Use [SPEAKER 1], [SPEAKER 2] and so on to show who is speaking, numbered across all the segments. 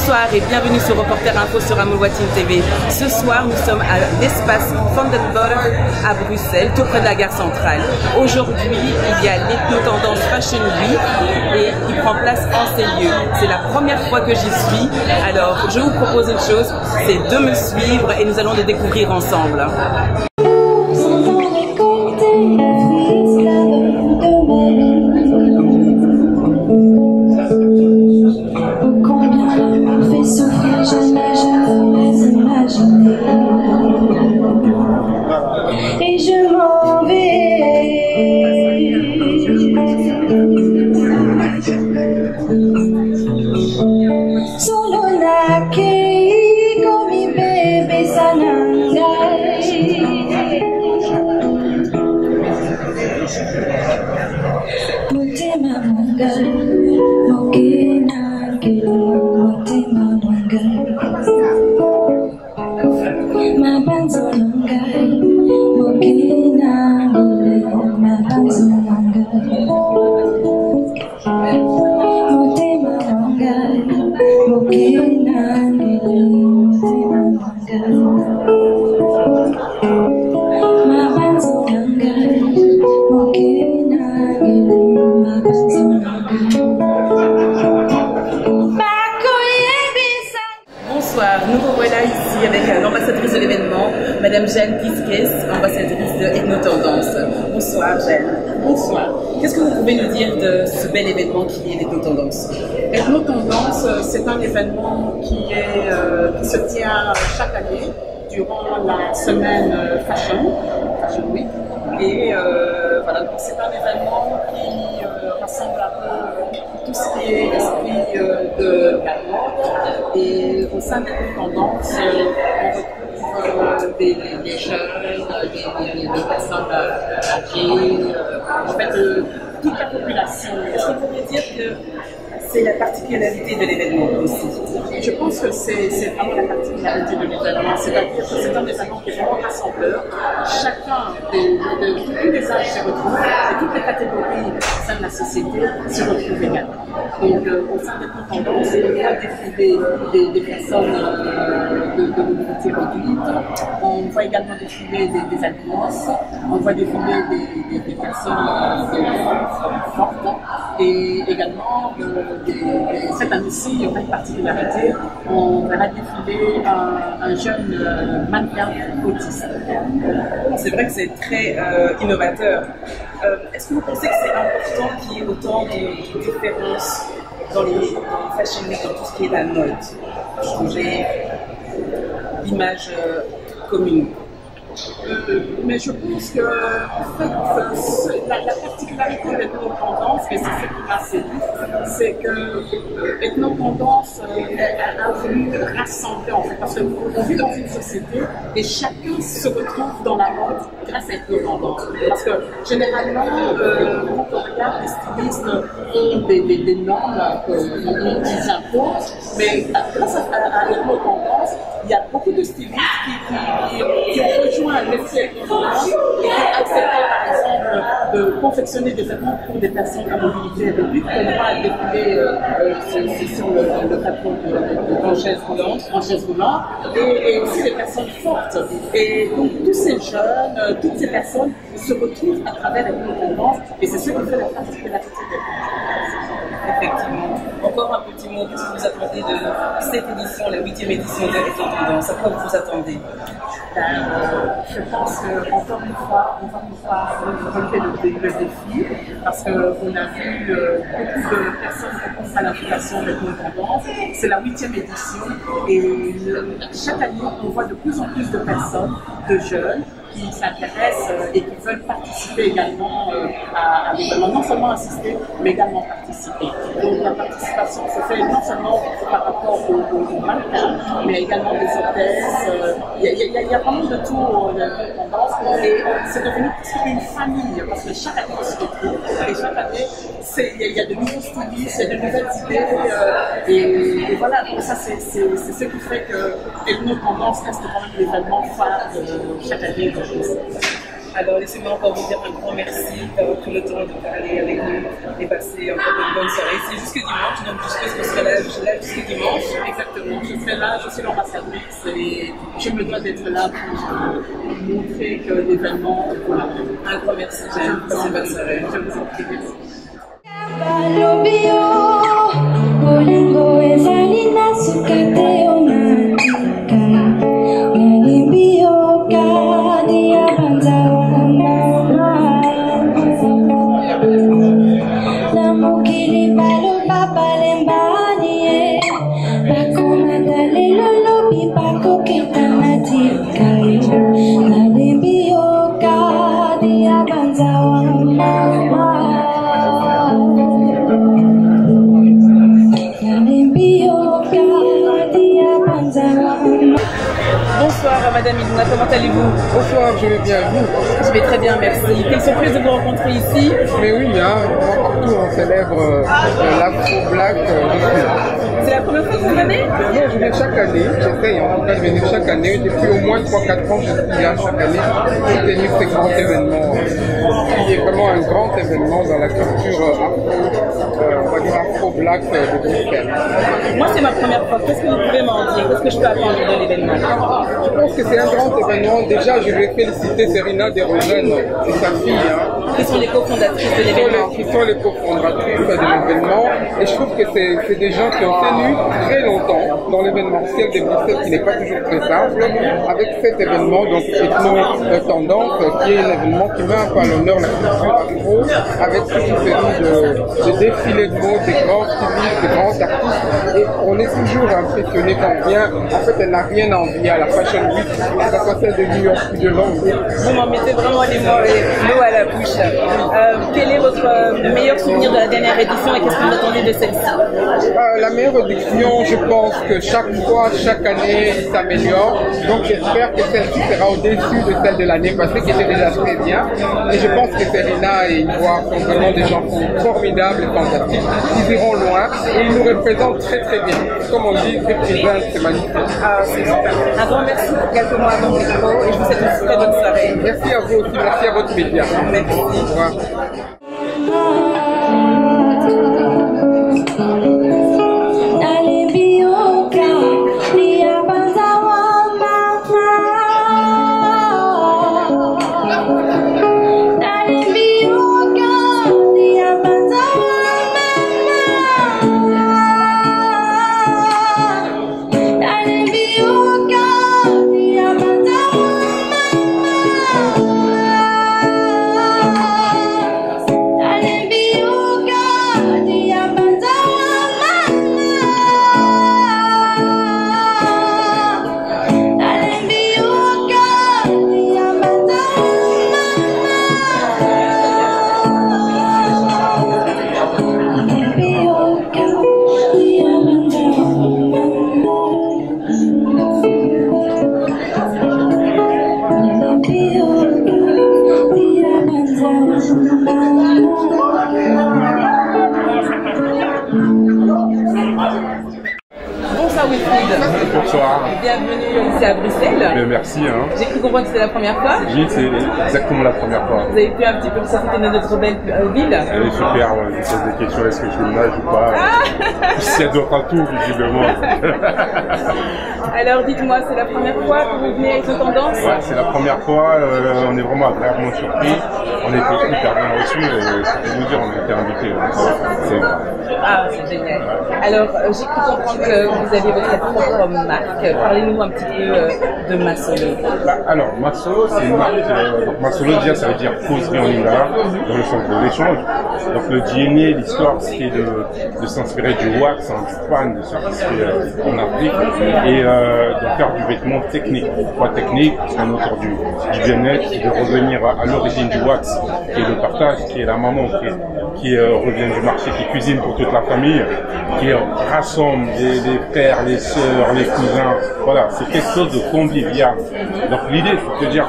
[SPEAKER 1] Bonsoir et bienvenue sur Reporter Info sur Amoulouatine TV. Ce soir, nous sommes à l'espace Vandenborg à Bruxelles, tout près de la gare centrale. Aujourd'hui, il y a l'Ethno-Tendance Fashion Week et il prend place en ces lieux. C'est la première fois que j'y suis. Alors, je vous propose une chose, c'est de me suivre et nous allons le découvrir ensemble.
[SPEAKER 2] Et je m'en vais solo nakei komi bebe sanangai motema mongai mokena kelo motema mongai mabanzo nangai mokena ngile mabanzo nangai motema nangai mokena ngile motema nangai mabanzo nangai mokena ngile mabanzo nangai.
[SPEAKER 1] Bonsoir, nous revoilà ici avec l'ambassadrice de l'événement, Madame Jeanne Pisquès, ambassadrice de Ethno-Tendance. Bonsoir Jeanne. Bonsoir. Qu'est-ce que vous pouvez nous dire de ce bel événement qui est l'Ethno-Tendance?
[SPEAKER 3] Ethno-Tendance, c'est un événement qui se tient chaque année durant la semaine Fashion Week. Et voilà, c'est un événement qui rassemble un peu tout ce qui est esprit de la mode. Et au sein des tendances, on retrouve des jeunes, des personnes âgées, en fait toute la population.
[SPEAKER 1] Est-ce qu'on pourrait dire que c'est la particularité de l'événement aussi?
[SPEAKER 3] Je pense que c'est vraiment la particularité de l'événement, c'est-à-dire que c'est un événement qui est vraiment rassembleur. Chacun de tous les âges se retrouve et toutes les catégories au sein de la société se retrouvent également. Donc au sein des tendances, on voit défiler des personnes de mobilité réduite, on voit également défiler des albinos, on voit défiler des personnes fortes et également cette année-ci, il y aura une particularité, on verra défiler un jeune mannequin autiste.
[SPEAKER 1] C'est vrai que c'est très innovateur. Est-ce que vous pensez que c'est important qu'il y ait autant de différences dans les fashion week, dans tout ce qui est la mode, changer l'image commune?
[SPEAKER 3] Mais je pense que, en fait, la particularité d'Ethno-Tendance, et c'est ce qui m'a séduit, c'est que Ethno-Tendance a voulu rassembler, en fait, parce qu'on vit dans une société et chacun se retrouve dans la mode grâce à Ethno-Tendance. Parce que généralement, quand on regarde, les stylistes ont des normes qu'ils imposent, mais grâce à Ethno-Tendance, il y a beaucoup de stylistes qui ont rejoint l'effet Ethno-Tendance et qui ont accepté, par exemple, de confectionner des vêtements pour des personnes à mobilité réduite, qu'on va défiler sur le plateau en chaise roulante, et aussi des personnes fortes. Et donc, tous ces jeunes, toutes ces personnes se retrouvent à travers Ethno-Tendance, et c'est ce qui fait la particularité d'Ethno-Tendance.
[SPEAKER 1] Effectivement. Encore un petit mot, qu'est-ce que vous attendez de cette édition, la 8e édition de Ethno-Tendance? À quoi vous vous attendez?
[SPEAKER 3] Je pense qu'encore une fois, on va pouvoir relever le défi parce qu'on a vu beaucoup de personnes répondre à l'invitation d'Ethno-Tendance. C'est la 8e édition et chaque année, on voit de plus en plus de personnes, de jeunes, qui s'intéressent et qui veulent participer également à l'événement, non seulement assister, mais également participer. Donc la participation se fait non seulement par rapport aux mannequins, mais également des hôtesses. Il y a vraiment de tout de tendance et c'est devenu presque une famille parce que chaque année on se retrouve et chaque année il y a de nouveaux stylistes, il y a de nouvelles idées et voilà, donc ça c'est ce qui fait que Ethno-Tendance reste quand même l'événement phare de chaque année.
[SPEAKER 1] Alors laissez-moi encore vous dire un grand merci d'avoir pris le temps de parler avec nous et passer encore une bonne soirée. C'est jusque dimanche, donc je serai là jusque dimanche.
[SPEAKER 3] Exactement, je serai là, je suis l'ambassadrice et je me dois d'être là pour montrer que l'événement, voilà.
[SPEAKER 1] Un grand merci, Jeanne. Passez une bonne soirée.
[SPEAKER 3] Je vous en prie, merci.
[SPEAKER 2] Balobio, bolingo ezali na suka te onatika nalimbio kadi ya banzana na mokili baloba balembani ye bakomata lelo lobi bakoketa na tika yo nalimbio kadi ya banzana.
[SPEAKER 1] Bonsoir Madame Idouna, comment allez-vous?
[SPEAKER 4] Bonsoir, je vais bien, vous?
[SPEAKER 1] Je vais très bien, merci. Quelle surprise de vous rencontrer ici.
[SPEAKER 4] Mais oui, hein, partout on célèbre l'Afro-Black de
[SPEAKER 1] C'est la première fois que vous venez?
[SPEAKER 4] Non, je viens chaque année, j'essaye en tout cas de venir chaque année. Depuis au moins 3-4 ans, je suis là chaque année pour tenir ces grands événements. Qui est vraiment un grand événement dans la culture on va dire afro-black de Bruxelles.
[SPEAKER 1] Moi, c'est ma première fois. Qu'est-ce que vous pouvez m'en dire? Qu'est-ce que je peux attendre de l'événement?
[SPEAKER 4] Je pense que c'est un grand événement. Déjà, je vais féliciter Serena Derozen et sa fille. Hein,
[SPEAKER 1] qui sont les cofondatrices de l'événement.
[SPEAKER 4] Qui sont les cofondatrices de l'événement. Et je trouve que c'est des gens qui ont tenu très longtemps dans l'événementiel de Bruxelles, qui n'est pas toujours très simple, avec cet événement, donc Ethno Tendance, qui est un événement qui met un peu à l'honneur la culture afro, avec toute une série de défilés de mode, des grands stylistes, des grands artistes. Et on est toujours impressionné quand on vient. En fait, elle n'a rien à envier à la Fashion Week, à la celle de New York ou de Londres.
[SPEAKER 1] Vous m'en mettez vraiment l'eau à la bouche. Quel est votre meilleur souvenir de la dernière édition et qu'est-ce que vous attendez de celle-ci?
[SPEAKER 4] La meilleure édition, je pense que chaque fois, chaque année, il s'améliore. Donc j'espère que celle-ci sera au-dessus de celle de l'année passée, qui était déjà très bien. Et je pense que Serena et Ivoire sont vraiment des gens formidables et fantastiques. Ils iront loin et ils nous représentent très très bien. Comme on dit, c'est présent, c'est magnifique.
[SPEAKER 1] Ah, c'est super. Un grand merci pour quelques mois à mon micro et je vous souhaite une très bonne soirée.
[SPEAKER 4] Merci à vous aussi, merci à votre média.
[SPEAKER 1] Merci.
[SPEAKER 4] Au revoir.
[SPEAKER 5] Bonsoir.
[SPEAKER 1] Bienvenue ici à Bruxelles.
[SPEAKER 5] Mais merci. Hein.
[SPEAKER 1] J'ai cru comprendre que c'était la première fois.
[SPEAKER 5] Oui, c'est exactement la première fois.
[SPEAKER 1] Vous avez pu un petit peu profiter de notre belle ville.
[SPEAKER 5] Elle est super, ouais. Je pose des questions, est-ce que je nage ou pas? Si elle doit pas tout, visiblement.
[SPEAKER 1] Alors dites-moi, c'est la première fois que vous venez avec nos tendances?
[SPEAKER 5] Ouais, c'est la première fois. On est vraiment agréablement surpris. On était hyper bien reçus et pour vous dire, on a été invités.
[SPEAKER 1] Ah, c'est génial. Alors, j'ai cru comprendre que vous aviez votre propre marque. Parlez-nous un petit peu de Masolo.
[SPEAKER 5] Alors, Masolo, c'est une marque. Donc Masolo, déjà, ça veut dire causerie en lingala, dans le sens de l'échange. Donc, le DNA, l'histoire, c'était de s'inspirer du wax, hein, du pan, de ce qui se fait en Afrique, et de faire du vêtement technique. Pas technique, c'est un autour du bien-être, de revenir à l'origine du wax, qui est le partage, qui est la maman, qui revient du marché, qui cuisine pour toute la famille, qui rassemble les frères, les sœurs, les cousins. Voilà, c'est quelque chose de convivial. Donc l'idée, c'est de dire,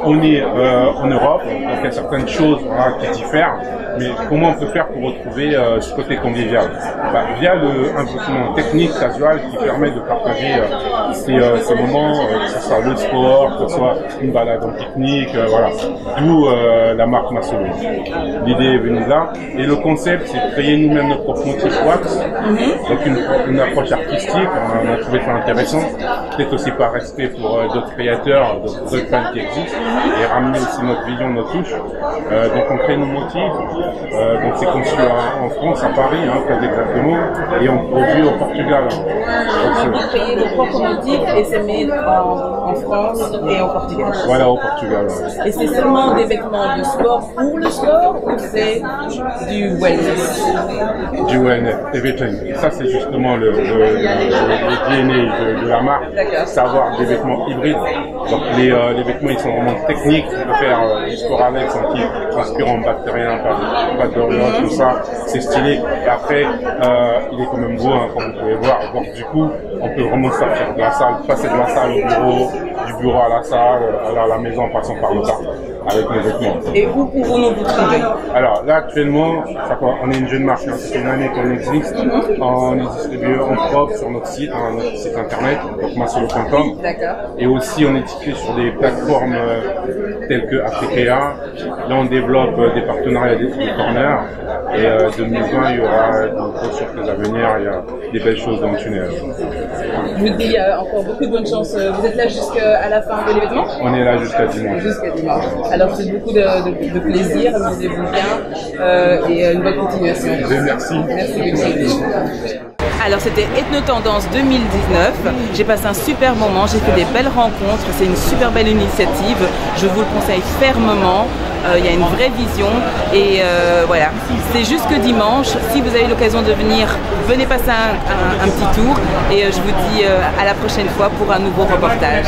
[SPEAKER 5] on est en Europe, qu'il y a certaines choses voilà, qui diffèrent, mais comment on peut faire pour retrouver ce côté convivial via un document technique, casual, qui permet de partager ces moments, que ce soit le sport, que ce soit une balade en pique-nique, voilà. D'où la marque Masolo. L'idée est venue de là. Et le concept, c'est de créer nous-mêmes notre propre motif wax. Donc une approche artistique, on a trouvé ça intéressant. Peut-être aussi par respect pour d'autres créateurs, d'autres fans qui existent, et ramener aussi notre vision, notre touche. Donc on crée nos motifs. Donc c'est conçu en France, à Paris, hein, très exactement, et on produit au Portugal.
[SPEAKER 1] Donc vous créez vos propres motifs et c'est mis en France et au Portugal.
[SPEAKER 5] Voilà, au Portugal.
[SPEAKER 1] Et c'est seulement des vêtements de sport pour le sport ou c'est du wellness?
[SPEAKER 5] Du wellness, everything. Ça c'est justement le DNA de la marque, savoir des vêtements hybrides. Donc les vêtements ils sont vraiment techniques, on peut faire du sport avec, anti-transpirant bactérien, pas d'horloge, tout ça, c'est stylé. Et après, il est quand même beau, hein, comme vous pouvez voir. Donc du coup, on peut vraiment sortir de la salle, passer de la salle au bureau, du bureau à la salle, à la maison en passant par le parc, avec les vêtements.
[SPEAKER 1] Et où pouvons-nous vous trouver?
[SPEAKER 5] Alors là actuellement, on est une jeune marque, hein, ça fait une année qu'on existe. On est distribué en propre sur notre site internet, donc masolo.com. Et aussi on est distribué sur des plateformes telles que Africa. Là on développe des partenariats des corners. Et 2020, il y aura de grosses surprises à venir, il y a des belles choses dans le tunnel.
[SPEAKER 1] Je vous dis encore beaucoup de bonne chance. Vous êtes là jusqu'à la fin de l'événement?
[SPEAKER 5] On est là jusqu'à dimanche.
[SPEAKER 1] Jusqu'à dimanche. Alors c'est beaucoup de plaisir, amusez-vous bien et une bonne continuation.
[SPEAKER 5] Merci.
[SPEAKER 1] Merci. Alors c'était Ethno-Tendance 2019, j'ai passé un super moment, j'ai fait des belles rencontres, c'est une super belle initiative, je vous le conseille fermement, il y a une vraie vision et voilà, c'est jusque dimanche, si vous avez l'occasion de venir, venez passer un petit tour et je vous dis à la prochaine fois pour un nouveau reportage.